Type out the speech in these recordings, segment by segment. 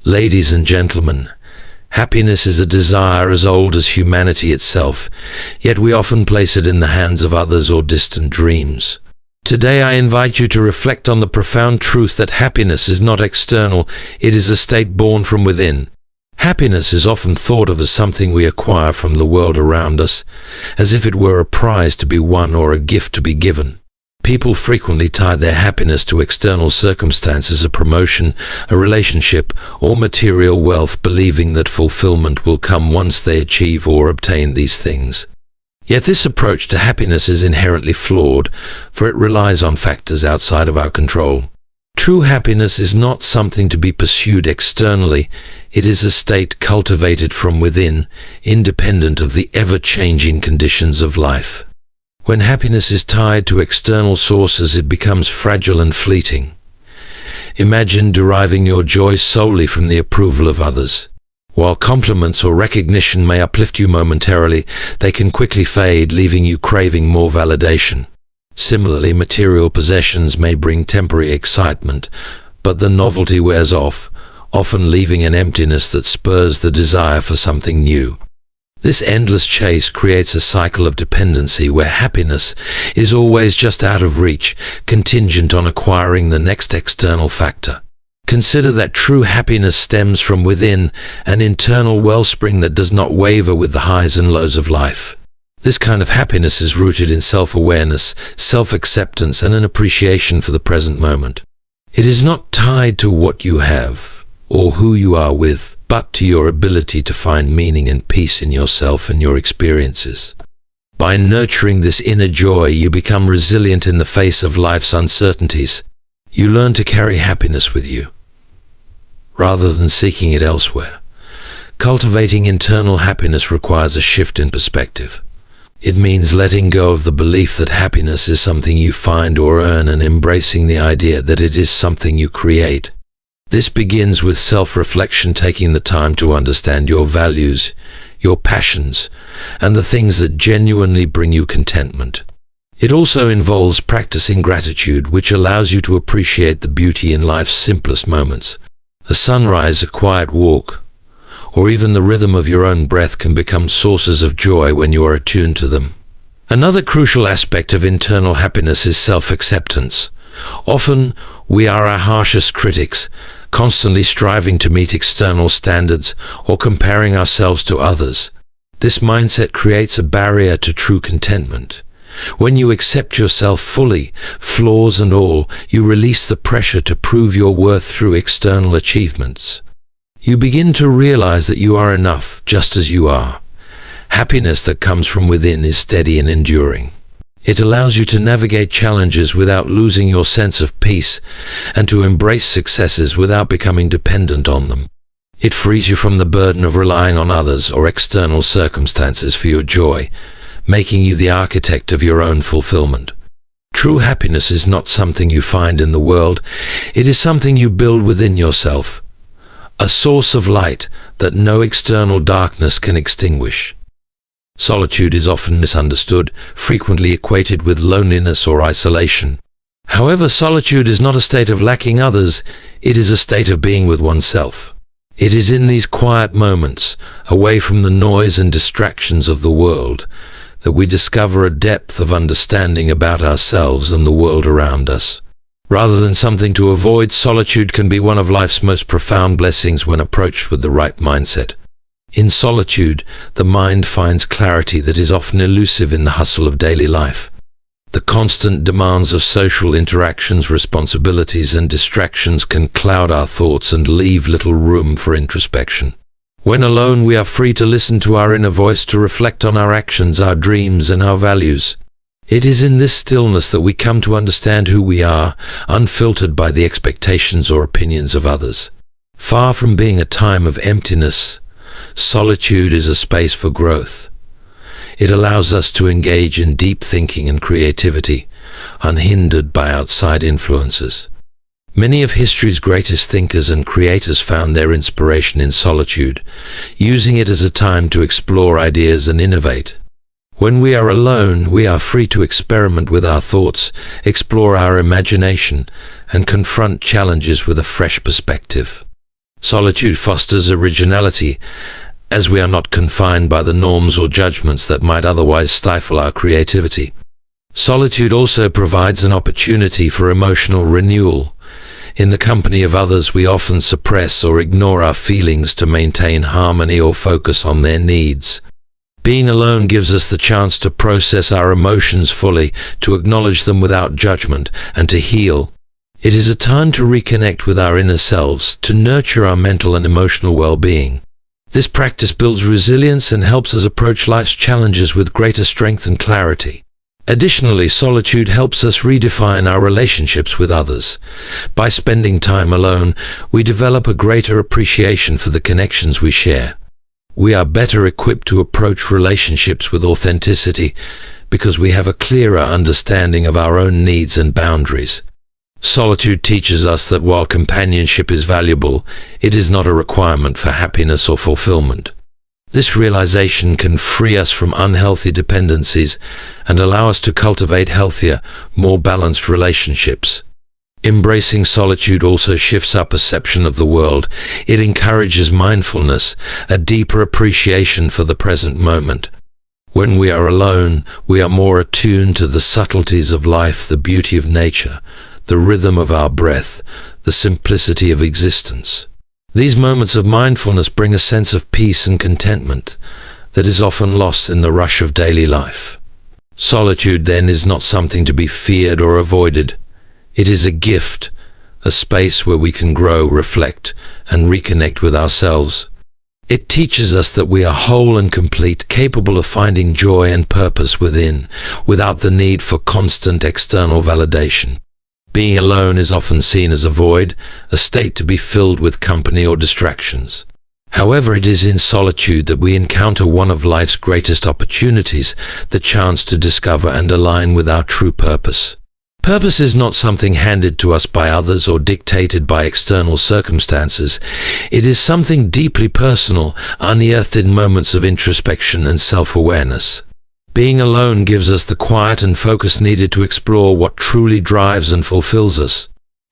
Ladies and gentlemen, happiness is a desire as old as humanity itself, yet we often place it in the hands of others or distant dreams. Today I invite you to reflect on the profound truth that happiness is not external, it is a state born from within. Happiness is often thought of as something we acquire from the world around us, as if it were a prize to be won or a gift to be given. People frequently tie their happiness to external circumstances, a promotion, a relationship, or material wealth, believing that fulfillment will come once they achieve or obtain these things. Yet this approach to happiness is inherently flawed, for it relies on factors outside of our control. True happiness is not something to be pursued externally, it is a state cultivated from within, independent of the ever-changing conditions of life. When happiness is tied to external sources, it becomes fragile and fleeting. Imagine deriving your joy solely from the approval of others. While compliments or recognition may uplift you momentarily, they can quickly fade, leaving you craving more validation. Similarly, material possessions may bring temporary excitement, but the novelty wears off, often leaving an emptiness that spurs the desire for something new. This endless chase creates a cycle of dependency where happiness is always just out of reach, contingent on acquiring the next external factor. Consider that true happiness stems from within, an internal wellspring that does not waver with the highs and lows of life. This kind of happiness is rooted in self-awareness, self-acceptance, and an appreciation for the present moment. It is not tied to what you have or who you are with, but to your ability to find meaning and peace in yourself and your experiences. By nurturing this inner joy, you become resilient in the face of life's uncertainties. You learn to carry happiness with you, rather than seeking it elsewhere. Cultivating internal happiness requires a shift in perspective. It means letting go of the belief that happiness is something you find or earn and embracing the idea that it is something you create. This begins with self-reflection, taking the time to understand your values, your passions, and the things that genuinely bring you contentment. It also involves practicing gratitude, which allows you to appreciate the beauty in life's simplest moments. A sunrise, a quiet walk, or even the rhythm of your own breath can become sources of joy when you are attuned to them. Another crucial aspect of internal happiness is self-acceptance. Often, we are our harshest critics, constantly striving to meet external standards or comparing ourselves to others. This mindset creates a barrier to true contentment. When you accept yourself fully, flaws and all, you release the pressure to prove your worth through external achievements. You begin to realize that you are enough just as you are. Happiness that comes from within is steady and enduring. It allows you to navigate challenges without losing your sense of peace and to embrace successes without becoming dependent on them. It frees you from the burden of relying on others or external circumstances for your joy, making you the architect of your own fulfillment. True happiness is not something you find in the world, it is something you build within yourself, a source of light that no external darkness can extinguish. Solitude is often misunderstood, frequently equated with loneliness or isolation. However, solitude is not a state of lacking others, it is a state of being with oneself. It is in these quiet moments, away from the noise and distractions of the world, that we discover a depth of understanding about ourselves and the world around us. Rather than something to avoid, solitude can be one of life's most profound blessings when approached with the right mindset. In solitude, the mind finds clarity that is often elusive in the hustle of daily life. The constant demands of social interactions, responsibilities, and distractions can cloud our thoughts and leave little room for introspection. When alone, we are free to listen to our inner voice, to reflect on our actions, our dreams, and our values. It is in this stillness that we come to understand who we are, unfiltered by the expectations or opinions of others. Far from being a time of emptiness, solitude is a space for growth. It allows us to engage in deep thinking and creativity, unhindered by outside influences. Many of history's greatest thinkers and creators found their inspiration in solitude, using it as a time to explore ideas and innovate. When we are alone, we are free to experiment with our thoughts, explore our imagination, and confront challenges with a fresh perspective. Solitude fosters originality, as we are not confined by the norms or judgments that might otherwise stifle our creativity. Solitude also provides an opportunity for emotional renewal. In the company of others, we often suppress or ignore our feelings to maintain harmony or focus on their needs. Being alone gives us the chance to process our emotions fully, to acknowledge them without judgment, and to heal. It is a time to reconnect with our inner selves, to nurture our mental and emotional well-being. This practice builds resilience and helps us approach life's challenges with greater strength and clarity. Additionally, solitude helps us redefine our relationships with others. By spending time alone, we develop a greater appreciation for the connections we share. We are better equipped to approach relationships with authenticity because we have a clearer understanding of our own needs and boundaries. Solitude teaches us that while companionship is valuable, it is not a requirement for happiness or fulfillment. This realization can free us from unhealthy dependencies and allow us to cultivate healthier, more balanced relationships. Embracing solitude also shifts our perception of the world. It encourages mindfulness, a deeper appreciation for the present moment. When we are alone, we are more attuned to the subtleties of life, the beauty of nature, the rhythm of our breath, the simplicity of existence. These moments of mindfulness bring a sense of peace and contentment that is often lost in the rush of daily life. Solitude, then, is not something to be feared or avoided. It is a gift, a space where we can grow, reflect, and reconnect with ourselves. It teaches us that we are whole and complete, capable of finding joy and purpose within, without the need for constant external validation. Being alone is often seen as a void, a state to be filled with company or distractions. However, it is in solitude that we encounter one of life's greatest opportunities, the chance to discover and align with our true purpose. Purpose is not something handed to us by others or dictated by external circumstances. It is something deeply personal, unearthed in moments of introspection and self-awareness. Being alone gives us the quiet and focus needed to explore what truly drives and fulfills us.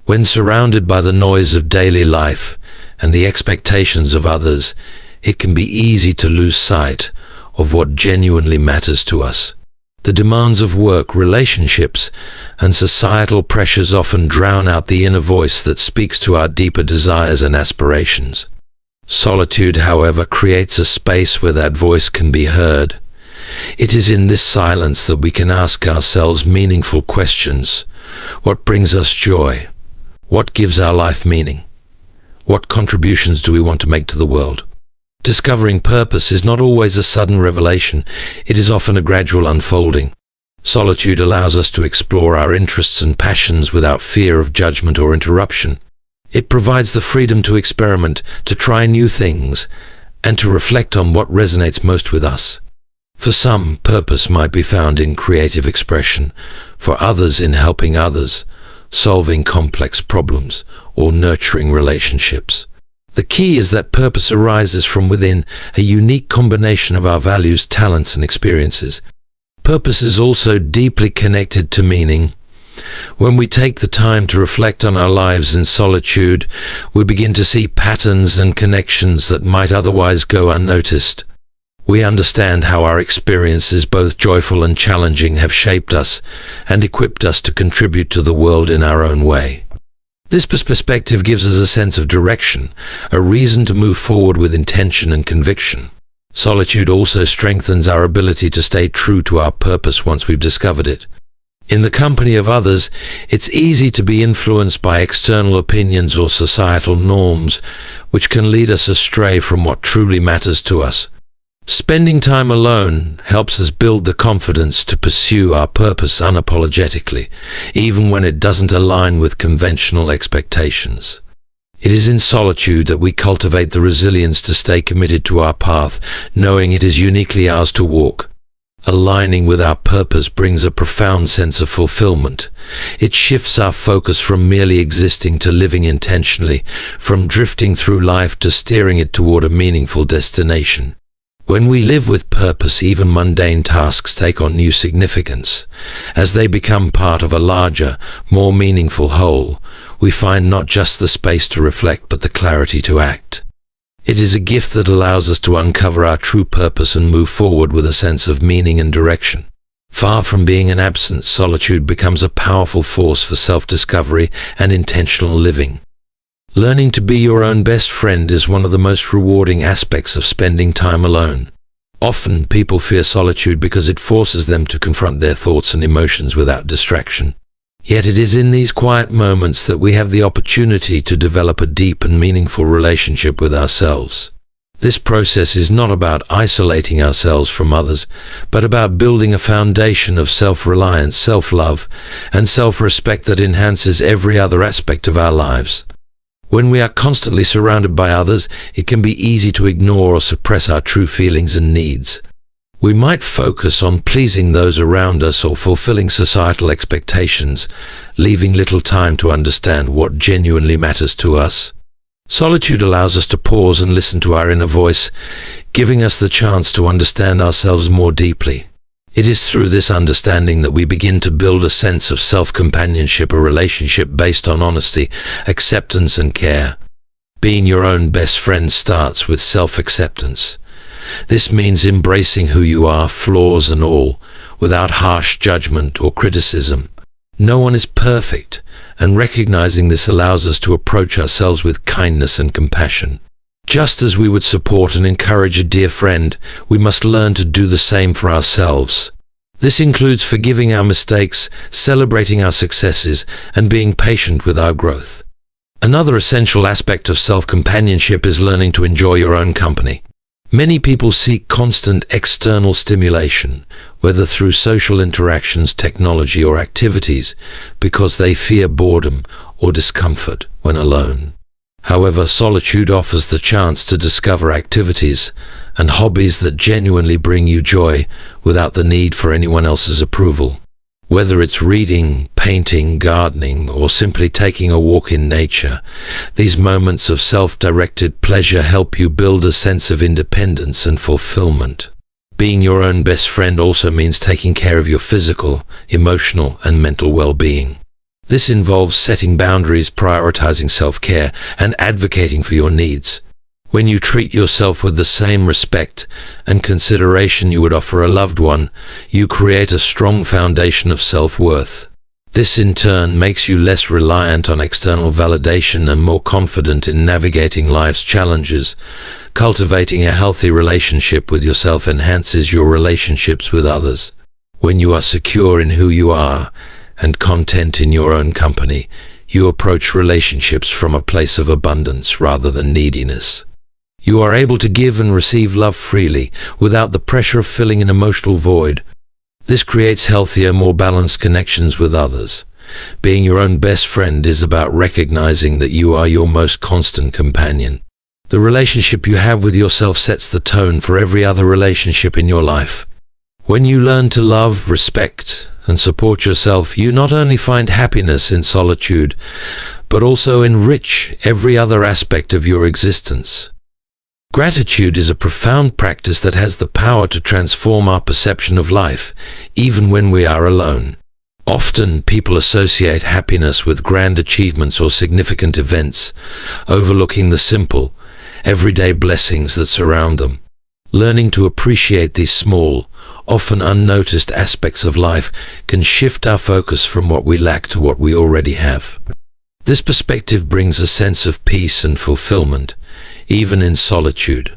When surrounded by the noise of daily life and the expectations of others, it can be easy to lose sight of what genuinely matters to us. The demands of work, relationships, and societal pressures often drown out the inner voice that speaks to our deeper desires and aspirations. Solitude, however, creates a space where that voice can be heard. It is in this silence that we can ask ourselves meaningful questions. What brings us joy? What gives our life meaning? What contributions do we want to make to the world? Discovering purpose is not always a sudden revelation. It is often a gradual unfolding. Solitude allows us to explore our interests and passions without fear of judgment or interruption. It provides the freedom to experiment, to try new things, and to reflect on what resonates most with us. For some, purpose might be found in creative expression, for others in helping others, solving complex problems, or nurturing relationships. The key is that purpose arises from within, a unique combination of our values, talents, and experiences. Purpose is also deeply connected to meaning. When we take the time to reflect on our lives in solitude, we begin to see patterns and connections that might otherwise go unnoticed. We understand how our experiences, both joyful and challenging, have shaped us and equipped us to contribute to the world in our own way. This perspective gives us a sense of direction, a reason to move forward with intention and conviction. Solitude also strengthens our ability to stay true to our purpose once we've discovered it. In the company of others, it's easy to be influenced by external opinions or societal norms, which can lead us astray from what truly matters to us. Spending time alone helps us build the confidence to pursue our purpose unapologetically, even when it doesn't align with conventional expectations. It is in solitude that we cultivate the resilience to stay committed to our path, knowing it is uniquely ours to walk. Aligning with our purpose brings a profound sense of fulfillment. It shifts our focus from merely existing to living intentionally, from drifting through life to steering it toward a meaningful destination. When we live with purpose, even mundane tasks take on new significance. As they become part of a larger, more meaningful whole, we find not just the space to reflect, but the clarity to act. It is a gift that allows us to uncover our true purpose and move forward with a sense of meaning and direction. Far from being an absence, solitude becomes a powerful force for self-discovery and intentional living. Learning to be your own best friend is one of the most rewarding aspects of spending time alone. Often, people fear solitude because it forces them to confront their thoughts and emotions without distraction. Yet it is in these quiet moments that we have the opportunity to develop a deep and meaningful relationship with ourselves. This process is not about isolating ourselves from others, but about building a foundation of self-reliance, self-love, and self-respect that enhances every other aspect of our lives. When we are constantly surrounded by others, it can be easy to ignore or suppress our true feelings and needs. We might focus on pleasing those around us or fulfilling societal expectations, leaving little time to understand what genuinely matters to us. Solitude allows us to pause and listen to our inner voice, giving us the chance to understand ourselves more deeply. It is through this understanding that we begin to build a sense of self-companionship, a relationship based on honesty, acceptance, and care. Being your own best friend starts with self-acceptance. This means embracing who you are, flaws and all, without harsh judgment or criticism. No one is perfect, and recognizing this allows us to approach ourselves with kindness and compassion. Just as we would support and encourage a dear friend, we must learn to do the same for ourselves. This includes forgiving our mistakes, celebrating our successes, and being patient with our growth. Another essential aspect of self-companionship is learning to enjoy your own company. Many people seek constant external stimulation, whether through social interactions, technology, or activities, because they fear boredom or discomfort when alone. However, solitude offers the chance to discover activities and hobbies that genuinely bring you joy without the need for anyone else's approval. Whether it's reading, painting, gardening, or simply taking a walk in nature, these moments of self-directed pleasure help you build a sense of independence and fulfillment. Being your own best friend also means taking care of your physical, emotional, and mental well-being. This involves setting boundaries, prioritizing self-care, and advocating for your needs. When you treat yourself with the same respect and consideration you would offer a loved one, you create a strong foundation of self-worth. This in turn makes you less reliant on external validation and more confident in navigating life's challenges. Cultivating a healthy relationship with yourself enhances your relationships with others. When you are secure in who you are and content in your own company, you approach relationships from a place of abundance rather than neediness. You are able to give and receive love freely, without the pressure of filling an emotional void. This creates healthier, more balanced connections with others. Being your own best friend is about recognizing that you are your most constant companion. The relationship you have with yourself sets the tone for every other relationship in your life. When you learn to love, respect, and support yourself, you not only find happiness in solitude, but also enrich every other aspect of your existence. Gratitude is a profound practice that has the power to transform our perception of life, even when we are alone. Often, people associate happiness with grand achievements or significant events, overlooking the simple, everyday blessings that surround them. Learning to appreciate these small, often unnoticed aspects of life can shift our focus from what we lack to what we already have. This perspective brings a sense of peace and fulfillment, even in solitude.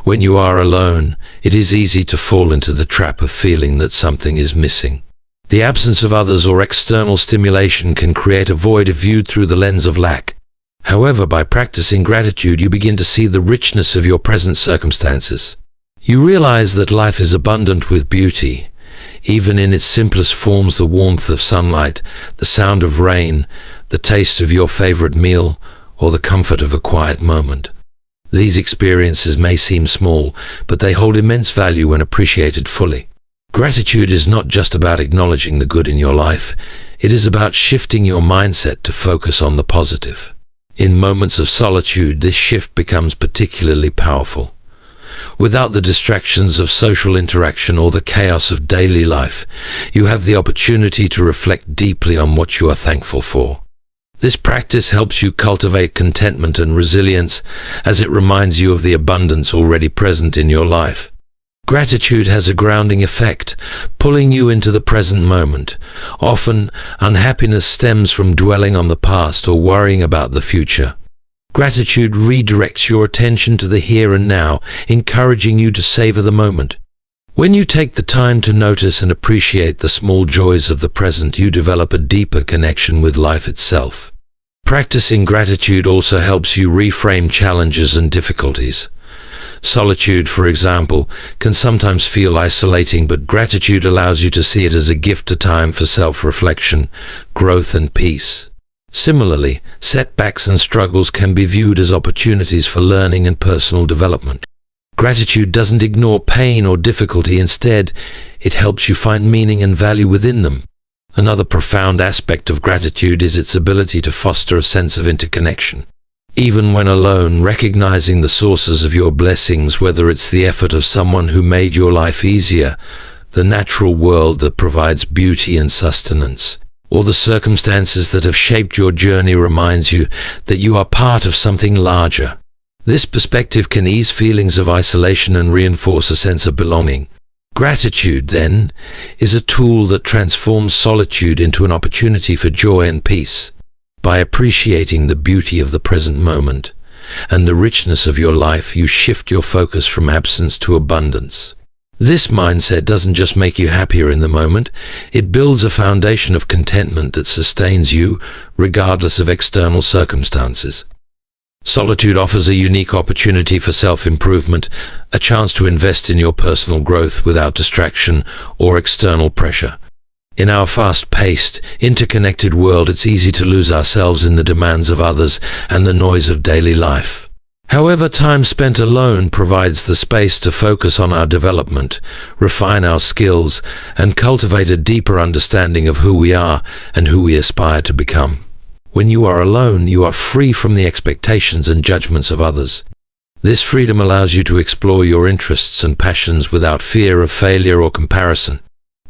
When you are alone, it is easy to fall into the trap of feeling that something is missing. The absence of others or external stimulation can create a void viewed through the lens of lack. However, by practicing gratitude, you begin to see the richness of your present circumstances. You realize that life is abundant with beauty, even in its simplest forms: the warmth of sunlight, the sound of rain, the taste of your favorite meal, or the comfort of a quiet moment. These experiences may seem small, but they hold immense value when appreciated fully. Gratitude is not just about acknowledging the good in your life, it is about shifting your mindset to focus on the positive. In moments of solitude, this shift becomes particularly powerful. Without the distractions of social interaction or the chaos of daily life, you have the opportunity to reflect deeply on what you are thankful for. This practice helps you cultivate contentment and resilience as it reminds you of the abundance already present in your life. Gratitude has a grounding effect, pulling you into the present moment. Often, unhappiness stems from dwelling on the past or worrying about the future. Gratitude redirects your attention to the here and now, encouraging you to savor the moment. When you take the time to notice and appreciate the small joys of the present, you develop a deeper connection with life itself. Practicing gratitude also helps you reframe challenges and difficulties. Solitude, for example, can sometimes feel isolating, but gratitude allows you to see it as a gift, a time for self-reflection, growth, and peace. Similarly, setbacks and struggles can be viewed as opportunities for learning and personal development. Gratitude doesn't ignore pain or difficulty. Instead, it helps you find meaning and value within them. Another profound aspect of gratitude is its ability to foster a sense of interconnection. Even when alone, recognizing the sources of your blessings, whether it's the effort of someone who made your life easier, the natural world that provides beauty and sustenance, or the circumstances that have shaped your journey, reminds you that you are part of something larger. This perspective can ease feelings of isolation and reinforce a sense of belonging. Gratitude, then, is a tool that transforms solitude into an opportunity for joy and peace. By appreciating the beauty of the present moment and the richness of your life, you shift your focus from absence to abundance. This mindset doesn't just make you happier in the moment, it builds a foundation of contentment that sustains you regardless of external circumstances. Solitude offers a unique opportunity for self-improvement, a chance to invest in your personal growth without distraction or external pressure. In our fast-paced, interconnected world, it's easy to lose ourselves in the demands of others and the noise of daily life. However, time spent alone provides the space to focus on our development, refine our skills, and cultivate a deeper understanding of who we are and who we aspire to become. When you are alone, you are free from the expectations and judgments of others. This freedom allows you to explore your interests and passions without fear of failure or comparison.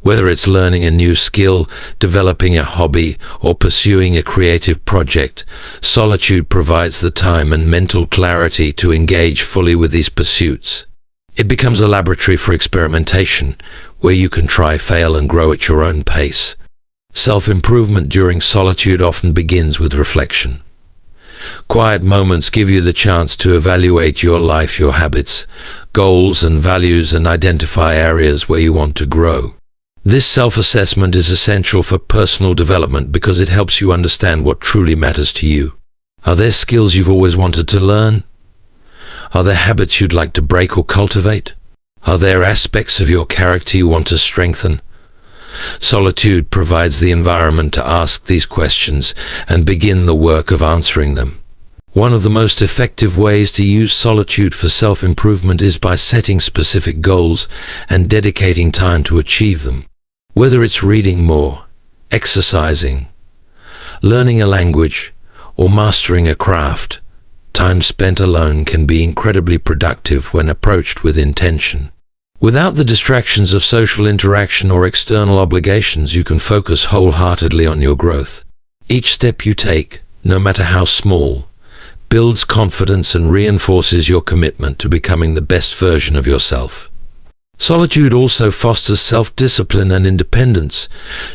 Whether it's learning a new skill, developing a hobby, or pursuing a creative project, solitude provides the time and mental clarity to engage fully with these pursuits. It becomes a laboratory for experimentation, where you can try, fail, and grow at your own pace. Self-improvement during solitude often begins with reflection. Quiet moments give you the chance to evaluate your life, your habits, goals, and values, and identify areas where you want to grow. This self-assessment is essential for personal development because it helps you understand what truly matters to you. Are there skills you've always wanted to learn? Are there habits you'd like to break or cultivate? Are there aspects of your character you want to strengthen? Solitude provides the environment to ask these questions and begin the work of answering them. One of the most effective ways to use solitude for self-improvement is by setting specific goals and dedicating time to achieve them. Whether it's reading more, exercising, learning a language, or mastering a craft, time spent alone can be incredibly productive when approached with intention. Without the distractions of social interaction or external obligations, you can focus wholeheartedly on your growth. Each step you take, no matter how small, builds confidence and reinforces your commitment to becoming the best version of yourself. Solitude also fosters self-discipline and independence,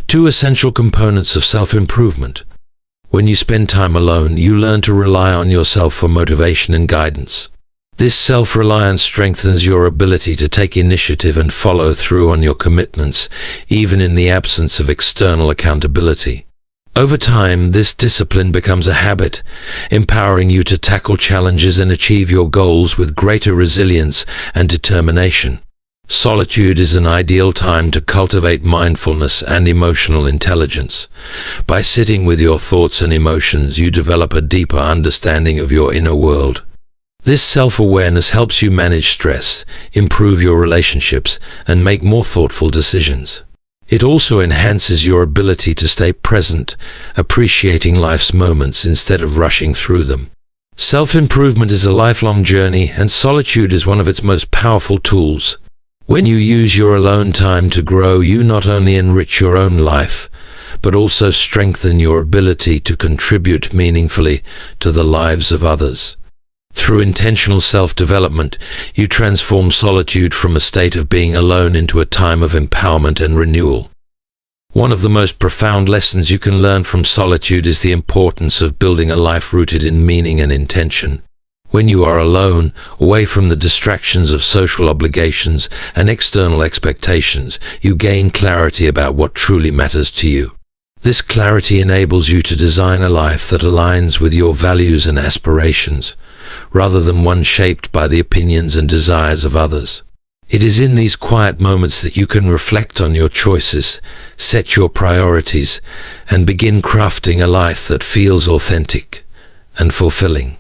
two essential components of self-improvement. When you spend time alone, you learn to rely on yourself for motivation and guidance. This self-reliance strengthens your ability to take initiative and follow through on your commitments, even in the absence of external accountability. Over time, this discipline becomes a habit, empowering you to tackle challenges and achieve your goals with greater resilience and determination. Solitude is an ideal time to cultivate mindfulness and emotional intelligence. By sitting with your thoughts and emotions, you develop a deeper understanding of your inner world. This self-awareness helps you manage stress, improve your relationships, and make more thoughtful decisions. It also enhances your ability to stay present, appreciating life's moments instead of rushing through them. Self-improvement is a lifelong journey, and solitude is one of its most powerful tools. When you use your alone time to grow, you not only enrich your own life, but also strengthen your ability to contribute meaningfully to the lives of others. Through intentional self-development, you transform solitude from a state of being alone into a time of empowerment and renewal. One of the most profound lessons you can learn from solitude is the importance of building a life rooted in meaning and intention. When you are alone, away from the distractions of social obligations and external expectations, you gain clarity about what truly matters to you. This clarity enables you to design a life that aligns with your values and aspirations, rather than one shaped by the opinions and desires of others. It is in these quiet moments that you can reflect on your choices, set your priorities, and begin crafting a life that feels authentic and fulfilling.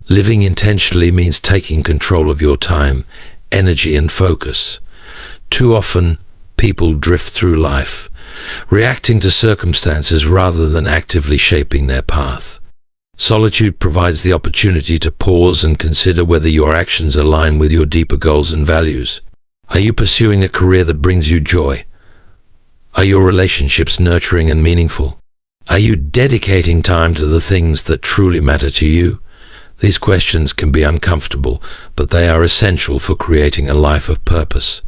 Living intentionally means taking control of your time, energy, and focus. Too often, people drift through life, reacting to circumstances rather than actively shaping their path. Solitude provides the opportunity to pause and consider whether your actions align with your deeper goals and values. Are you pursuing a career that brings you joy? Are your relationships nurturing and meaningful? Are you dedicating time to the things that truly matter to you? These questions can be uncomfortable, but they are essential for creating a life of purpose.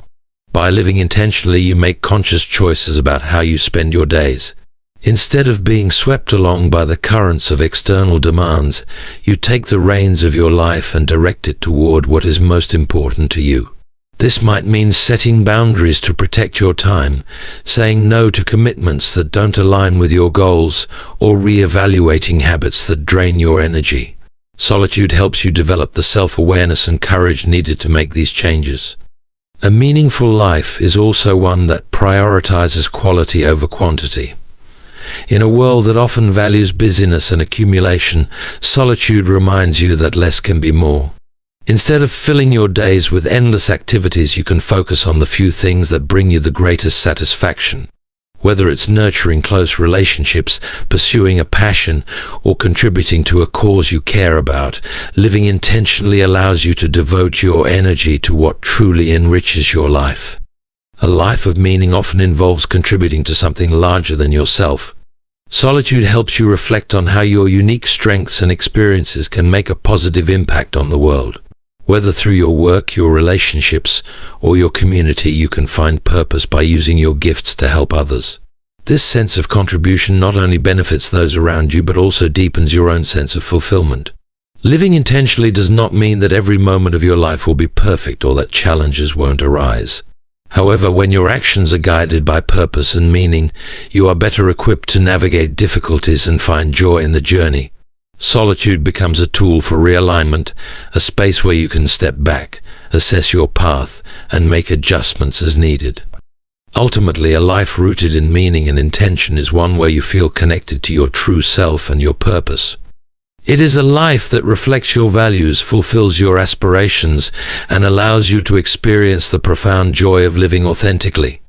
By living intentionally, you make conscious choices about how you spend your days. Instead of being swept along by the currents of external demands, you take the reins of your life and direct it toward what is most important to you. This might mean setting boundaries to protect your time, saying no to commitments that don't align with your goals, or re-evaluating habits that drain your energy. Solitude helps you develop the self-awareness and courage needed to make these changes. A meaningful life is also one that prioritizes quality over quantity. In a world that often values busyness and accumulation, solitude reminds you that less can be more. Instead of filling your days with endless activities, you can focus on the few things that bring you the greatest satisfaction. Whether it's nurturing close relationships, pursuing a passion, or contributing to a cause you care about, living intentionally allows you to devote your energy to what truly enriches your life. A life of meaning often involves contributing to something larger than yourself. Solitude helps you reflect on how your unique strengths and experiences can make a positive impact on the world. Whether through your work, your relationships, or your community, you can find purpose by using your gifts to help others. This sense of contribution not only benefits those around you, but also deepens your own sense of fulfillment. Living intentionally does not mean that every moment of your life will be perfect or that challenges won't arise. However, when your actions are guided by purpose and meaning, you are better equipped to navigate difficulties and find joy in the journey. Solitude becomes a tool for realignment, a space where you can step back, assess your path, and make adjustments as needed. Ultimately, a life rooted in meaning and intention is one where you feel connected to your true self and your purpose. It is a life that reflects your values, fulfills your aspirations, and allows you to experience the profound joy of living authentically.